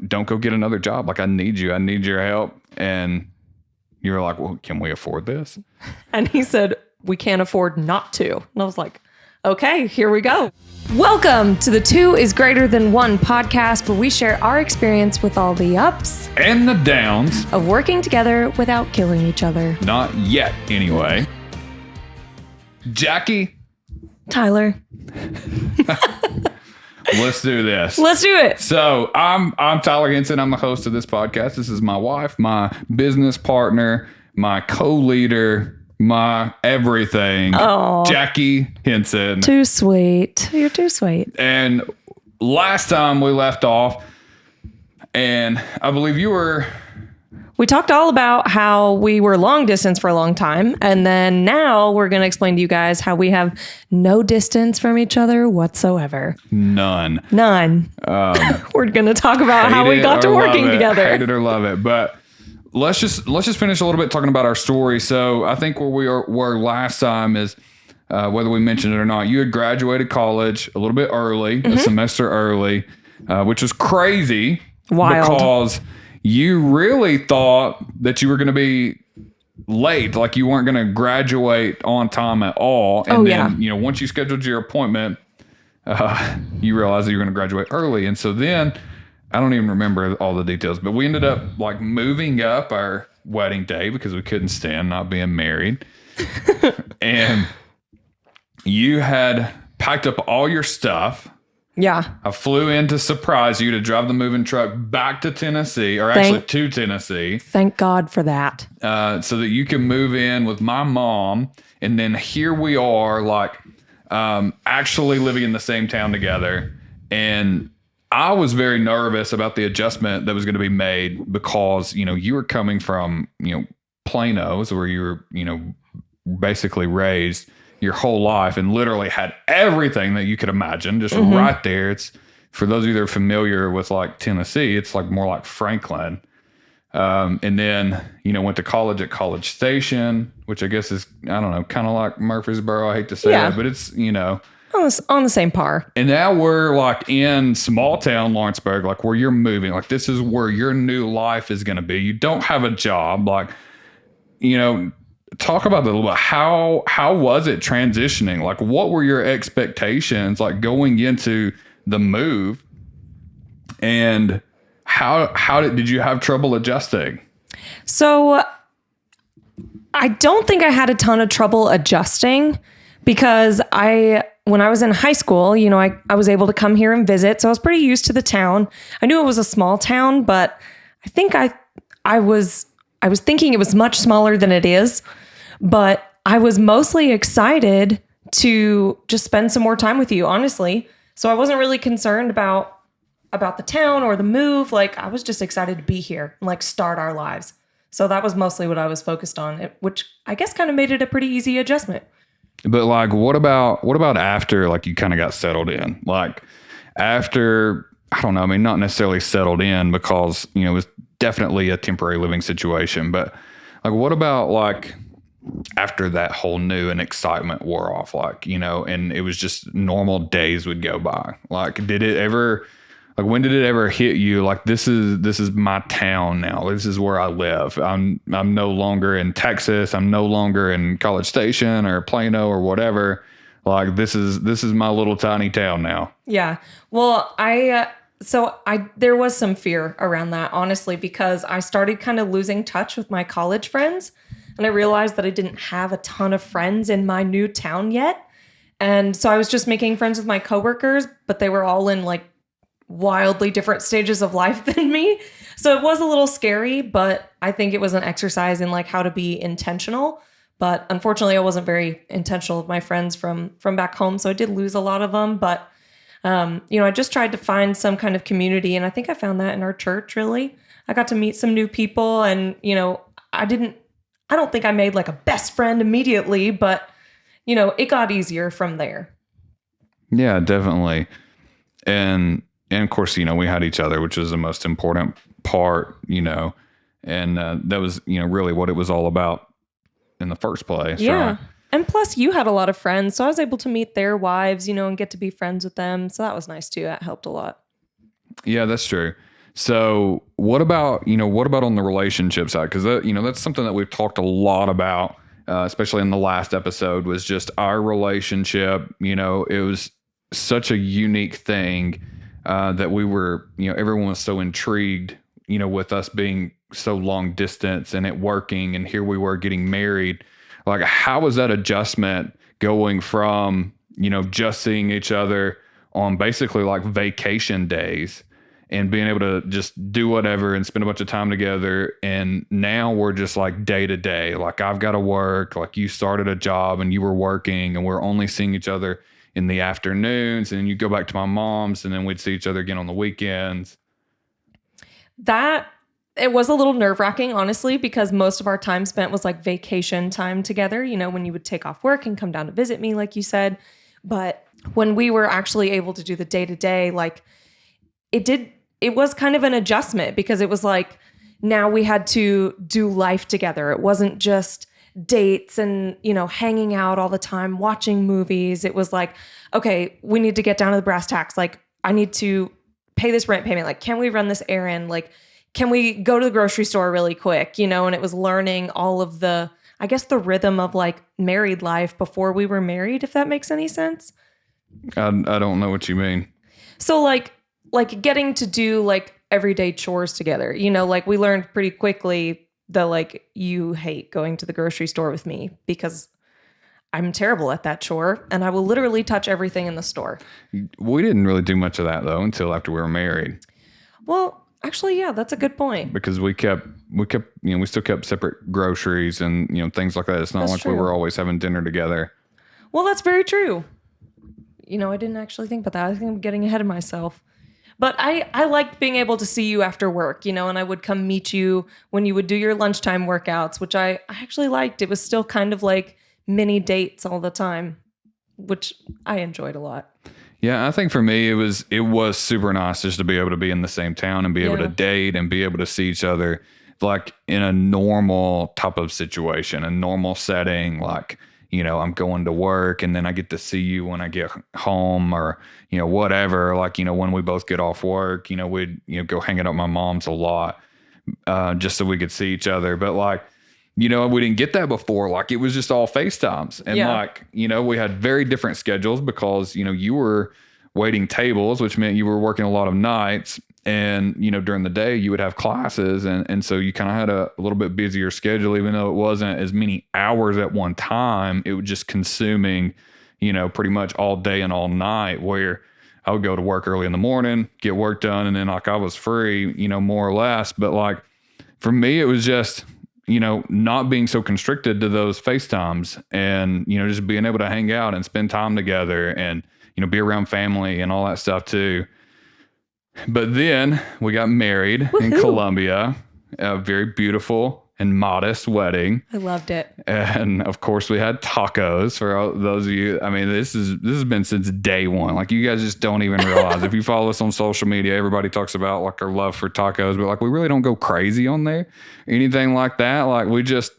don't go get another job. Like, I need you. I need your help. And you were like, well, can we afford this? And he said, we can't afford not to. And I was like, okay, here we go. Welcome to the 2 is Greater Than 1 podcast, where we share our experience with all the ups and the downs of working together without killing each other. Not yet, anyway. Jackie. Tyler. Let's do this. Let's do it. So I'm Tyler Henson. I'm the host of this podcast. This is my wife, my business partner, my co-leader, my everything, Jackie Henson. Too sweet. You're too sweet. And last time we left off, and I believe we talked all about how we were long distance for a long time. And then now we're going to explain to you guys how we have no distance from each other whatsoever. None. We're going to talk about how we got to working together. Hate it or love it. But let's just finish a little bit talking about our story. So I think where we were last time is, whether we mentioned it or not, you had graduated college a little bit early, a semester early, which was crazy. Wild. Because you really thought that you were going to be late, like you weren't going to graduate on time at all. And then, once you scheduled your appointment, you realized that you were going to graduate early. And so then, I don't even remember all the details, but we ended up like moving up our wedding day because we couldn't stand not being married. And you had packed up all your stuff. Yeah. I flew in to surprise you, to drive the moving truck back to Tennessee, or actually to Tennessee. Thank God for that. So that you can move in with my mom. And then here we are, like, actually living in the same town together. And I was very nervous about the adjustment that was going to be made because, you were coming from, Plano, where you were, basically raised your whole life and literally had everything that you could imagine just right there. It's, for those of you that are familiar with like Tennessee, it's like more like Franklin. And then, went to college at College Station, which I guess is, I don't know, kind of like Murfreesboro. I hate to say that, but it's, on the same par. And now we're like in small town Lawrenceburg, like where you're moving. Like, this is where your new life is going to be. You don't have a job. Like, talk about that a little bit. How was it transitioning? Like, what were your expectations like going into the move? And how did you have trouble adjusting? So I don't think I had a ton of trouble adjusting because when I was in high school, I was able to come here and visit. So I was pretty used to the town. I knew it was a small town, but I think I was thinking it was much smaller than it is, but I was mostly excited to just spend some more time with you, honestly. So I wasn't really concerned about the town or the move. Like, I was just excited to be here and like start our lives. So that was mostly what I was focused on, which I guess kind of made it a pretty easy adjustment. But like, what about after like you kind of got settled in? Like after, I don't know, I mean, not necessarily settled in because, it was definitely a temporary living situation, but like, what about like after that whole new and excitement wore off, like, and it was just normal days would go by. Like, when did it ever hit you? Like, this is my town now. This is where I live. I'm no longer in Texas. I'm no longer in College Station or Plano or whatever. Like, this is my little tiny town now. Yeah. Well, there was some fear around that, honestly, because I started kind of losing touch with my college friends, and I realized that I didn't have a ton of friends in my new town yet. And so I was just making friends with my coworkers, but they were all in like wildly different stages of life than me. So it was a little scary, but I think it was an exercise in like how to be intentional. But unfortunately, I wasn't very intentional with my friends from back home. So I did lose a lot of them. But, I just tried to find some kind of community. And I think I found that in our church, really. I got to meet some new people. And, I don't think I made like a best friend immediately, but, it got easier from there. Yeah, definitely. And of course, we had each other, which was the most important part, and that was, really what it was all about in the first place. Yeah. Right? And plus you had a lot of friends, so I was able to meet their wives, and get to be friends with them. So that was nice too. That helped a lot. Yeah, that's true. So what about on the relationship side? Because that's something that we've talked a lot about, especially in the last episode, was just our relationship. It was such a unique thing that we were, everyone was so intrigued, with us being so long distance and it working. And here we were getting married. Like, how was that adjustment going from, just seeing each other on basically like vacation days and being able to just do whatever and spend a bunch of time together. And now we're just like day to day. Like, I've got to work, like you started a job and you were working, and we're only seeing each other in the afternoons. And then you go back to my mom's and then we'd see each other again on the weekends. It was a little nerve-wracking, honestly, because most of our time spent was like vacation time together, when you would take off work and come down to visit me, like you said. But when we were actually able to do the day-to-day, like it was kind of an adjustment, because it was like, now we had to do life together. It wasn't just dates and, hanging out all the time, watching movies. It was like, okay, we need to get down to the brass tacks. Like, I need to pay this rent payment. Like, can we run this errand? Like, can we go to the grocery store really quick? And it was learning all of the rhythm of like married life before we were married, if that makes any sense. I don't know what you mean. So like getting to do like everyday chores together, like we learned pretty quickly that like you hate going to the grocery store with me because I'm terrible at that chore and I will literally touch everything in the store. We didn't really do much of that though until after we were married. Well, actually, yeah, that's a good point. Because we still kept separate groceries and, things like that. It's not like we were always having dinner together. Well, that's very true. I didn't actually think about that. I think I'm getting ahead of myself. But I liked being able to see you after work, and I would come meet you when you would do your lunchtime workouts, which I actually liked. It was still kind of like mini dates all the time, which I enjoyed a lot. Yeah, I think for me, it was super nice just to be able to be in the same town and be able to date and be able to see each other like in a normal type of situation, a normal setting. Like, I'm going to work and then I get to see you when I get home or, whatever. Like, when we both get off work, we'd, go hang out at my mom's a lot just so we could see each other. But like, we didn't get that before. Like, it was just all FaceTimes. And like, we had very different schedules because, you were waiting tables, which meant you were working a lot of nights. And, during the day you would have classes. And so you kind of had a little bit busier schedule, even though it wasn't as many hours at one time. It was just consuming, pretty much all day and all night, where I would go to work early in the morning, get work done. And then like I was free, more or less. But like for me, it was just, not being so constricted to those FaceTimes and, just being able to hang out and spend time together and, be around family and all that stuff too. But then we got married in Colombia, a very beautiful and modest wedding. I loved it. And of course we had tacos for all those of you. I mean, this has been since day one. Like, you guys just don't even realize. If you follow us on social media, everybody talks about like our love for tacos, but like we really don't go crazy on there, anything like that. Like, we just,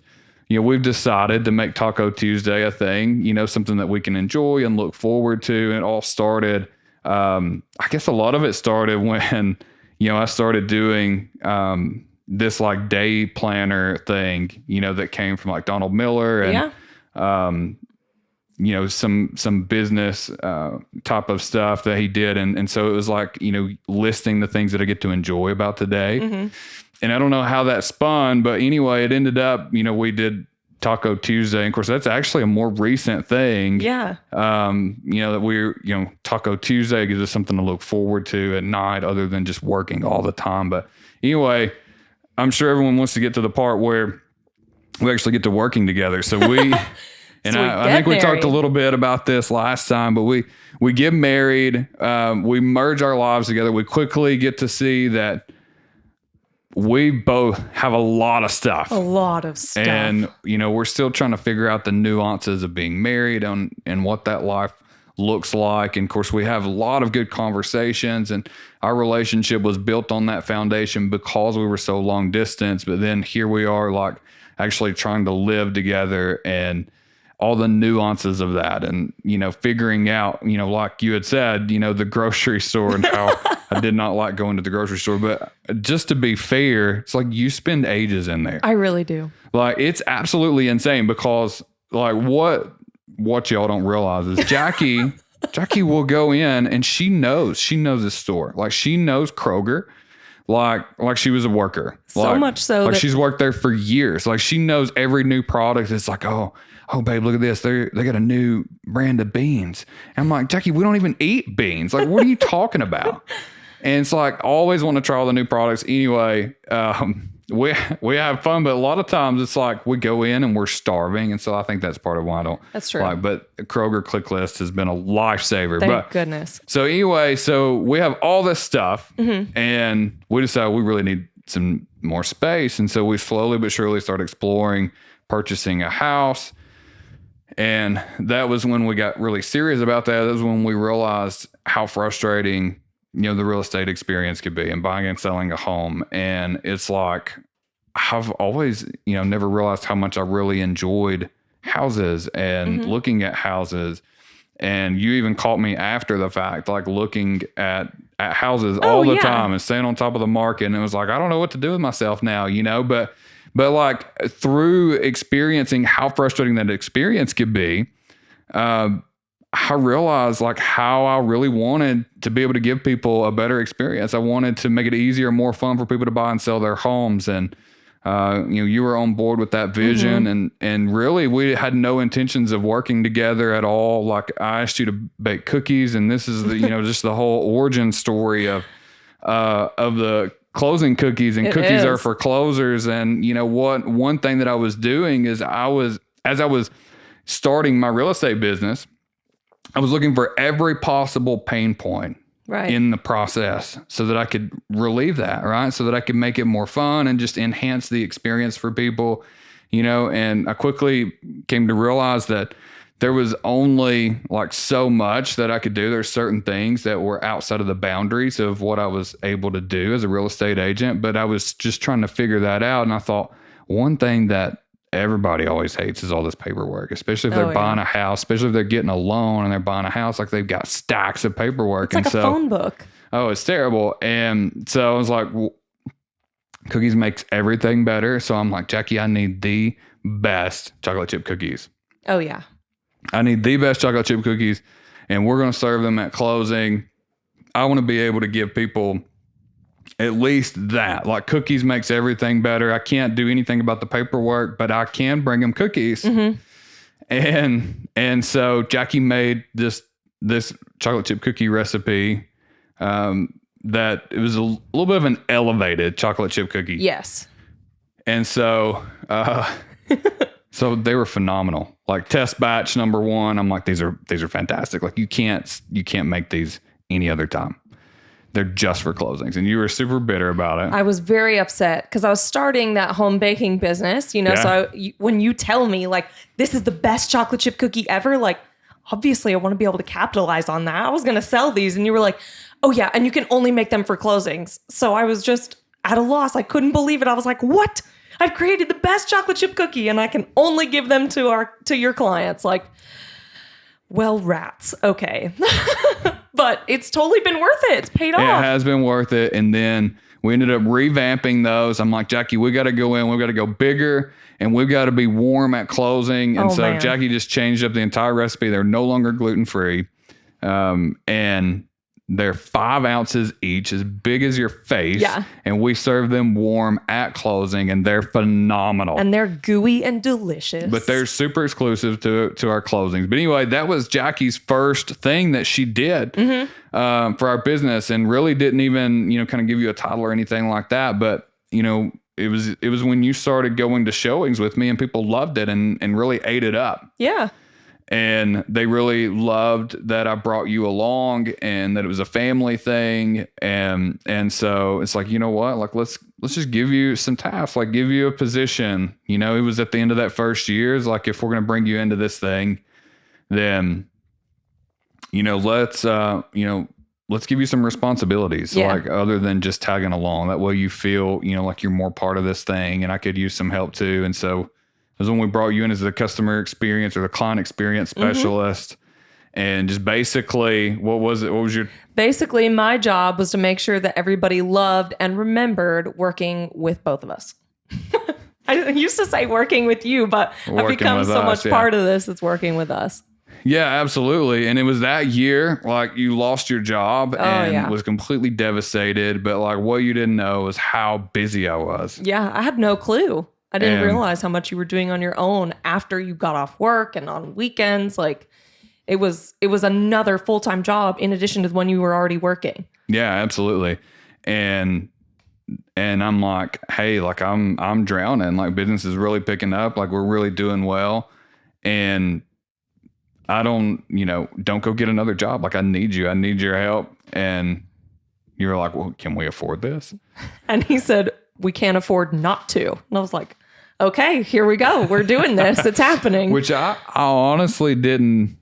we've decided to make Taco Tuesday a thing, something that we can enjoy and look forward to. And it all started, I guess a lot of it started when, I started doing, this like day planner thing, that came from like Donald Miller and, some business, type of stuff that he did. And so it was like, listing the things that I get to enjoy about the day. Mm-hmm. And I don't know how that spun, but anyway, it ended up, we did Taco Tuesday. And of course, that's actually a more recent thing. Yeah. That we're, Taco Tuesday gives us something to look forward to at night other than just working all the time. But anyway, I'm sure everyone wants to get to the part where we actually get to working together. So we, and so I think we talked a little bit about this last time, but we get married, we merge our lives together. We quickly get to see that we both have a lot of stuff. And, we're still trying to figure out the nuances of being married and what that life looks like. And of course, we have a lot of good conversations, and our relationship was built on that foundation because we were so long distance. But then here we are, like, actually trying to live together and all the nuances of that. And, figuring out, like you had said, the grocery store and I did not like going to the grocery store. But just to be fair, it's like you spend ages in there. I really do. Like it's absolutely insane because like what y'all don't realize is Jackie will go in and she knows this store. Like she knows Kroger. Like she was a worker. So much so like that she's worked there for years. Like she knows every new product. It's like, oh babe, look at this. They got a new brand of beans. And I'm like, Jackie, we don't even eat beans. Like, what are you talking about? And it's like always want to try all the new products. Anyway, we have fun, but a lot of times it's like we go in and we're starving. And so I think that's part of why I don't. That's true. Like, but Kroger Click List has been a lifesaver. Thank goodness. So anyway, so we have all this stuff and we decided we really need some more space. And so we slowly but surely started exploring purchasing a house. And that was when we got really serious about that. That was when we realized how frustrating, the real estate experience could be and buying and selling a home. And it's like, I've always, never realized how much I really enjoyed houses and looking at houses. And you even caught me after the fact, like looking at houses all the time and staying on top of the market. And it was like, I don't know what to do with myself now, but like through experiencing how frustrating that experience could be, I realized like how I really wanted to be able to give people a better experience. I wanted to make it easier, more fun for people to buy and sell their homes. And, you were on board with that vision and really we had no intentions of working together at all. Like I asked you to bake cookies and this is the, just the whole origin story of the closing cookies and cookies are for closers. And one thing that I was doing is as I was starting my real estate business, I was looking for every possible pain point in the process so that I could relieve that, right? So that I could make it more fun and just enhance the experience for people, and I quickly came to realize that there was only like so much that I could do. There's certain things that were outside of the boundaries of what I was able to do as a real estate agent, but I was just trying to figure that out. And I thought one thing that everybody always hates is all this paperwork, especially if they're buying a house, especially if they're getting a loan and they're buying a house, like they've got stacks of paperwork. It's like a phone book. Oh, it's terrible. And so I was like, cookies makes everything better. So I'm like, Jackie, I need the best chocolate chip cookies. Oh yeah. I need the best chocolate chip cookies and we're going to serve them at closing. I want to be able to give people at least that. Like cookies makes everything better. I can't do anything about the paperwork, but I can bring them cookies. And so Jackie made this chocolate chip cookie recipe that it was a little bit of an elevated chocolate chip cookie. Yes. And so so they were phenomenal. Like test batch number 1, I'm like, these are fantastic. Like you can't make these any other time. They're just for closings. And you were super bitter about it. I was very upset because I was starting that home baking business, so when you tell me like, this is the best chocolate chip cookie ever, like, obviously I want to be able to capitalize on that. I was going to sell these and you were like, oh yeah. And you can only make them for closings. So I was just at a loss. I couldn't believe it. I was like, what? I've created the best chocolate chip cookie and I can only give them to your clients. Like, well, rats. Okay. But it's totally been worth it. It's paid off. It has been worth it. And then we ended up revamping those. I'm like, Jackie, we got to go in. We've got to go bigger and we've got to be warm at closing. And so Jackie just changed up the entire recipe. They're no longer gluten-free. And they're 5 ounces each, as big as your face. Yeah. And we serve them warm at closing and they're phenomenal. And they're gooey and delicious. But they're super exclusive to our closings. But anyway, that was Jackie's first thing that she did for our business and really didn't even, kind of give you a title or anything like that. But, it was when you started going to showings with me and people loved it and really ate it up. Yeah. And they really loved that I brought you along and that it was a family thing. And so it's like, you know what, like, let's just give you some tasks, like give you a position. It was at the end of that first year. It's like, if we're going to bring you into this thing, then, let's give you some responsibilities. Yeah. Like other than just tagging along. That way you feel, like you're more part of this thing and I could use some help too. And so it was when we brought you in as the customer experience or the client experience specialist. And just basically, what was it? What was your... Basically, my job was to make sure that everybody loved and remembered working with both of us. I used to say working with you, but I've become so much part of this. It's working with us. Yeah, absolutely. And it was that year, like, you lost your job and was completely devastated. But like, what you didn't know was how busy I was. Yeah, I had no clue. I didn't realize how much you were doing on your own after you got off work and on weekends. Like, it was another full-time job in addition to the one you were already working. Yeah, absolutely. And I'm like, hey, like, I'm drowning. Like, business is really picking up. Like, we're really doing well. And I don't go get another job. Like, I need you. I need your help. And you were like, well, can we afford this? And he said, we can't afford not to. And I was like, okay, here we go. We're doing this. It's happening. Which I honestly didn't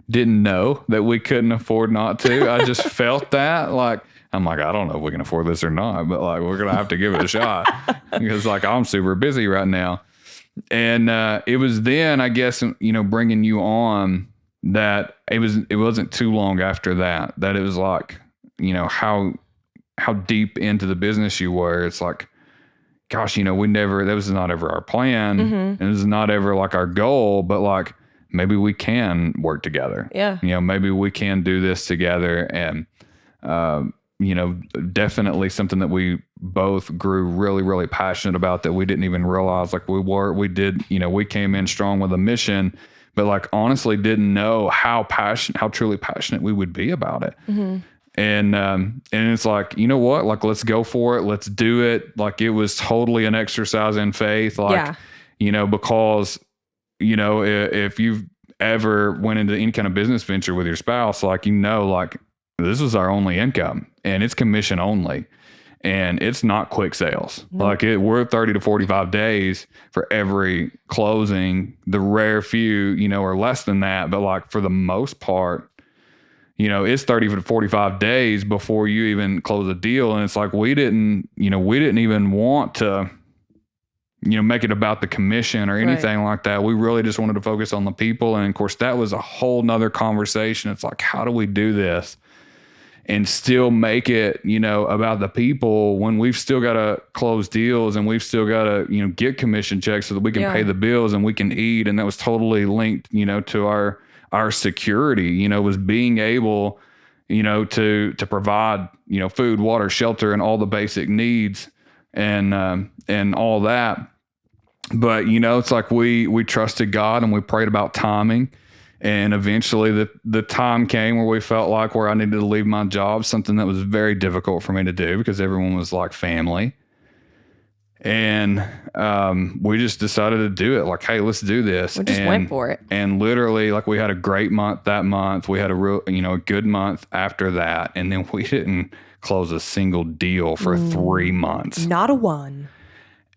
know that we couldn't afford not to. I just felt that, like, I'm like, I don't know if we can afford this or not, but like, we're going to have to give it a shot because like, I'm super busy right now. And it was then, I guess, bringing you on, that it wasn't too long after that it was like, how deep into the business you were. It's like, gosh, that was not ever our plan. And it was not ever like our goal, but like, maybe we can work together. Yeah. Maybe we can do this together. And, definitely something that we both grew really, really passionate about that we didn't even realize like we came in strong with a mission, but like honestly didn't know how truly passionate we would be about it. Mm-hmm. And it's like, you know what, like, let's go for it. Let's do it. Like, it was totally an exercise in faith. Like, because, if you've ever went into any kind of business venture with your spouse, like, like, this is our only income and it's commission only. And it's not quick sales. No. Like, we're 30 to 45 days for every closing. The rare few, are less than that. But like, for the most part, it's 30 to 45 days before you even close a deal. And it's like, we didn't even want to, make it about the commission or anything like that. We really just wanted to focus on the people. And of course, that was a whole nother conversation. It's like, how do we do this and still make it, about the people when we've still got to close deals and we've still got to, get commission checks so that we can pay the bills and we can eat. And that was totally linked, to our security, was being able, to provide, food, water, shelter, and all the basic needs and all that. But, it's like we trusted God and we prayed about timing. And eventually the time came where we felt like where I needed to leave my job, something that was very difficult for me to do because everyone was like family. And we just decided to do it. Like, hey, let's do this. We just went for it. And literally, like, we had a great month that month. We had a good month after that. And then we didn't close a single deal for 3 months. Not a one.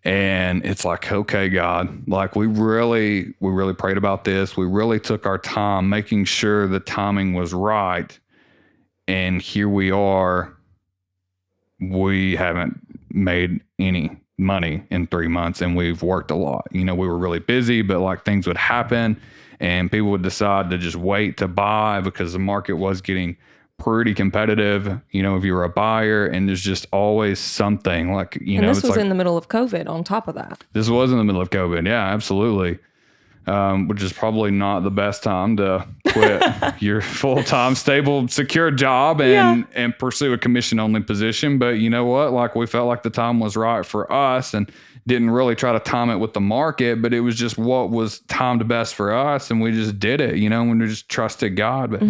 And it's like, okay, God, like, we really prayed about this. We really took our time making sure the timing was right. And here we are. We haven't made any money in 3 months and we've worked a lot. We were really busy, but like, things would happen and people would decide to just wait to buy because the market was getting pretty competitive, if you were a buyer, and there's just always something like, and this was like, in the middle of COVID on top of that. This was in the middle of COVID. Yeah, absolutely. Which is probably not the best time to quit your full-time, stable, secure job and pursue a commission-only position. But you know what? Like, we felt like the time was right for us and didn't really try to time it with the market, but it was just what was timed best for us. And we just did it, and we just trusted God. But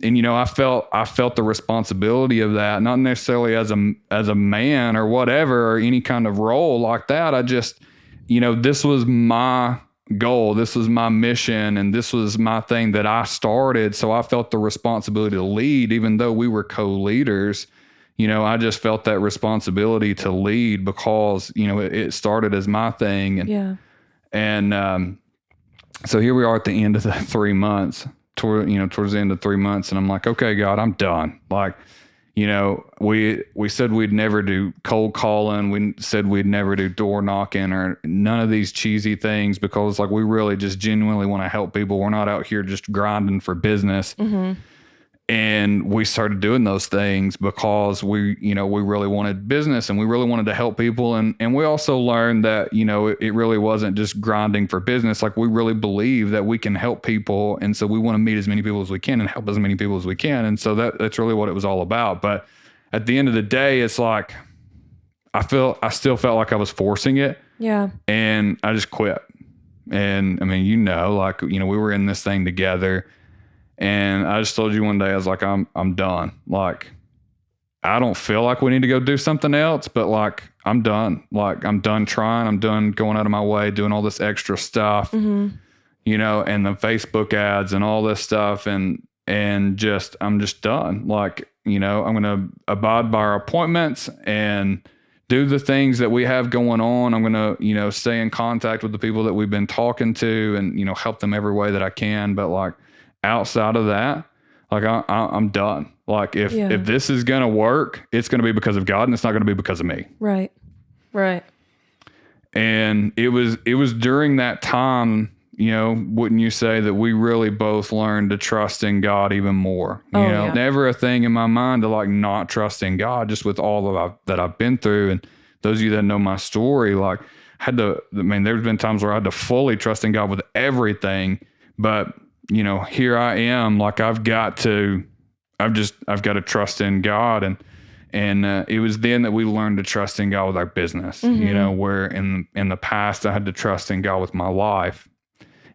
and I felt the responsibility of that, not necessarily as a man or whatever, or any kind of role like that. I just, this was my goal. This was my mission. And this was my thing that I started. So I felt the responsibility to lead, even though we were co-leaders. I just felt that responsibility to lead because, it started as my thing. And so here we are at the end of the 3 months. Towards the end of 3 months, and I'm like, okay, God, I'm done. Like, we said we'd never do cold calling. We said we'd never do door knocking or none of these cheesy things, because like we really just genuinely want to help people. We're not out here just grinding for business. And we started doing those things because we really wanted business and we really wanted to help people. And we also learned that, it really wasn't just grinding for business. Like we really believe that we can help people. And so we want to meet as many people as we can and help as many people as we can. And so that's really what it was all about. But at the end of the day, it's like, I still felt like I was forcing it. Yeah. And I just quit. And I mean, we were in this thing together. And I just told you one day, I was like, I'm done. Like, I don't feel like we need to go do something else, but like, I'm done. Like, I'm done trying. I'm done going out of my way, doing all this extra stuff, and the Facebook ads and all this stuff. And I'm just done. Like, I'm going to abide by our appointments and do the things that we have going on. I'm going to, stay in contact with the people that we've been talking to and, help them every way that I can. But like, outside of that, like I'm done. Like if this is going to work, it's going to be because of God and it's not going to be because of me. Right. And it was during that time, wouldn't you say that we really both learned to trust in God even more? Never a thing in my mind to like not trust in God, just with all that I've been through. And those of you that know my story, like there's been times where I had to fully trust in God with everything, but here I am, like I've got to trust in God. And it was then that we learned to trust in God with our business, where in the past I had to trust in God with my life.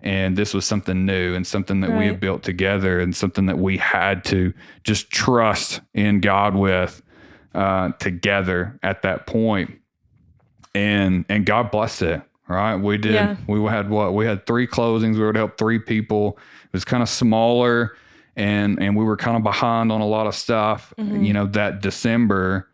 And this was something new and something that we had built together and something that we had to just trust in God with together at that point. And God blessed it. Right. We did. Yeah. We had 3 closings. We would help 3 people. It was kind of smaller and we were kind of behind on a lot of stuff, that December.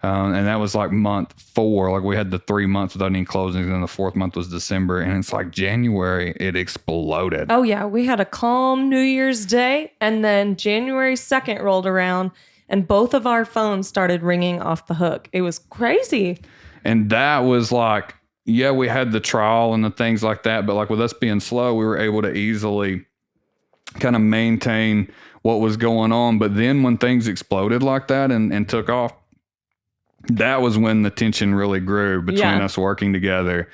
And that was like month 4. Like we had the 3 months without any closings. And then the 4th month was December. And it's like January, it exploded. Oh yeah. We had a calm New Year's Day. And then January 2nd rolled around and both of our phones started ringing off the hook. It was crazy. And that was like, yeah, we had the trial and the things like that, but like with us being slow, we were able to easily kind of maintain what was going on. But then when things exploded like that and took off, that was when the tension really grew between us working together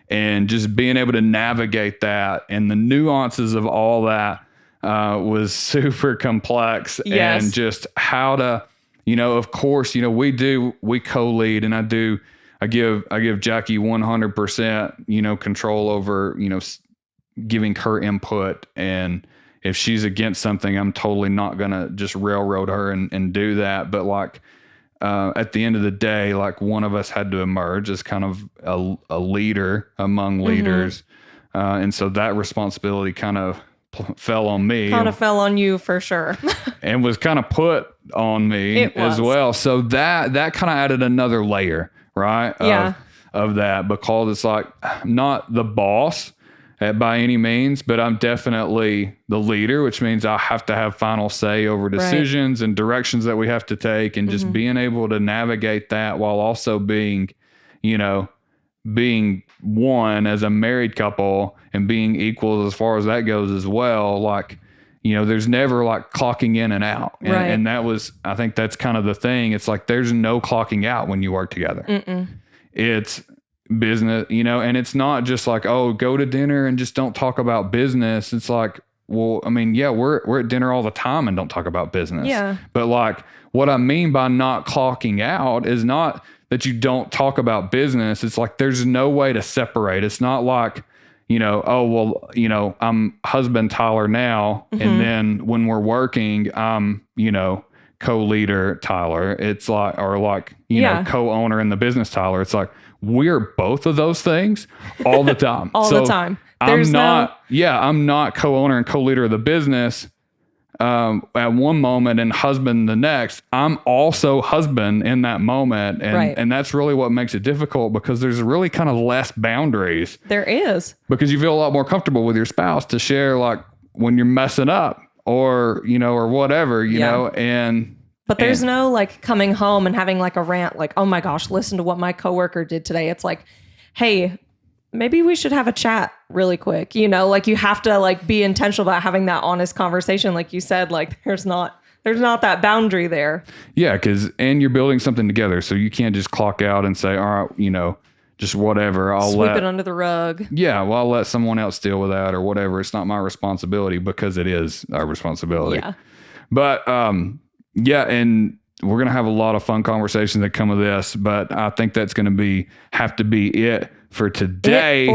and just being able to navigate that. And the nuances of all that was super complex. Yes. And just how to, of course, we co-lead and I give Jackie 100%, control over, giving her input. And if she's against something, I'm totally not going to just railroad her and do that. But like, at the end of the day, like one of us had to emerge as kind of a leader among leaders. And so that responsibility kind of fell on me. Kind of fell on you for sure. And was kind of put on me as well. So that kind of added another layer. Right. Yeah. Of that, because it's like, I'm not the boss by any means, but I'm definitely the leader, which means I have to have final say over decisions and directions that we have to take, and just being able to navigate that while also being one as a married couple and being equal as far as that goes as well. Like, there's never like clocking in and out. And that was, I think that's kind of the thing. It's like, there's no clocking out when you work together. It's business, and it's not just like, oh, go to dinner and just don't talk about business. It's like, well, I mean, yeah, we're at dinner all the time and don't talk about business. Yeah. But like, what I mean by not clocking out is not that you don't talk about business. It's like, there's no way to separate. It's not like, I'm husband Tyler now. And then when we're working, I'm, co-leader Tyler. It's like, or like, co-owner in the business Tyler. It's like, we're both of those things all the time. The time. I'm not co-owner and co-leader of the business at one moment and husband the next. I'm also husband in that moment. And that's really what makes it difficult, because there's really kind of less boundaries. There is. Because you feel a lot more comfortable with your spouse to share like when you're messing up or, or whatever, you know, and But there's no like coming home and having like a rant like, oh my gosh, listen to what my coworker did today. It's like, hey, maybe we should have a chat really quick. You know, like you have to like be intentional about having that honest conversation. Like you said, like there's not that boundary there. Yeah, and you're building something together. So you can't just clock out and say, all right, just whatever. Sweep it under the rug. Yeah, well, I'll let someone else deal with that or whatever. It's not my responsibility, because it is our responsibility. Yeah. But yeah, and we're gonna have a lot of fun conversations that come of this. But I think that's gonna have to be it for today.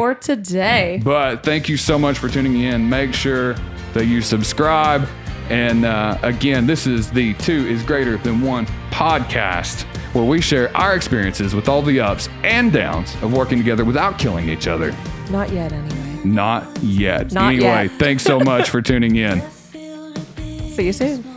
But thank you so much for tuning in. Make sure that you subscribe. And again, this is the 2 is Greater Than 1 podcast, where we share our experiences with all the ups and downs of working together without killing each other. Not yet, anyway. Not yet. Not anyway, yet. Thanks so much for tuning in. See you soon.